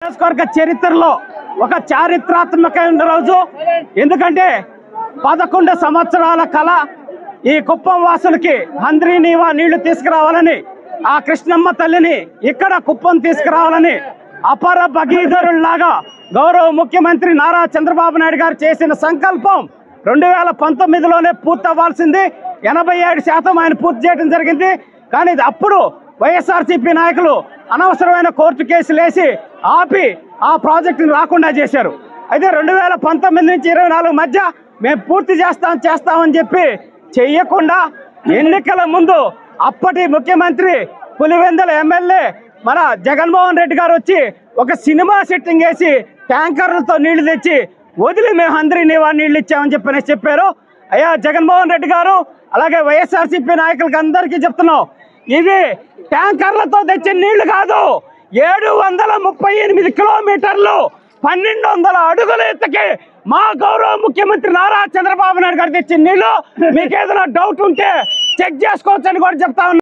నియోజకవర్గ చరిత్రలో ఒక చారిత్రాత్మకమైన రోజు. ఎందుకంటే 11 సంవత్సరాల కళ ఈ కుప్పం వాసులకి హంద్రీ నీవా నీళ్లు తీసుకురావాలని, ఆ కృష్ణమ్మ తల్లిని ఇక్కడ కుప్పం తీసుకురావాలని అపర భగీధరుల్లాగా గౌరవ ముఖ్యమంత్రి నారా చంద్రబాబు నాయుడు గారు చేసిన సంకల్పం 2019లోనే పూర్తవ్వాల్సింది. 87% ఆయన పూర్తి చేయడం జరిగింది. కానీ అప్పుడు వైఎస్ఆర్సీపీ నాయకులు అనవసరమైన కోర్టు కేసులు వేసి ఆపి ఆ ప్రాజెక్టును రాకుండా చేశారు. అయితే 2019 నుంచి 24 మధ్య మేము పూర్తి చేస్తామని చెప్పి చెయ్యకుండా ఎన్నికల ముందు అప్పటి ముఖ్యమంత్రి పులివెందుల ఎమ్మెల్యే మన జగన్మోహన్ రెడ్డి గారు వచ్చి ఒక సినిమా సెట్టింగ్ వేసి ట్యాంకర్లతో నీళ్లు తెచ్చి వదిలి మేము హంద్రీ నీవా నీళ్లు ఇచ్చామని చెప్పారు. అయ్యా జగన్మోహన్ రెడ్డి గారు, అలాగే వైఎస్ఆర్సీపీ నాయకులకి అందరికీ చెప్తున్నాం, ఇది ట్యాంకర్లతో తెచ్చిన నీళ్లు కాదు. 738 కిలోమీటర్లు 1200 అడుగుల ఎత్తుకి మా గౌరవ ముఖ్యమంత్రి నారా చంద్రబాబు నాయుడు గారు తెచ్చిన నీళ్లు. మీకు ఏదైనా డౌట్ ఉంటే చెక్ చేసుకోవచ్చని కూడా చెప్తా ఉన్నాం.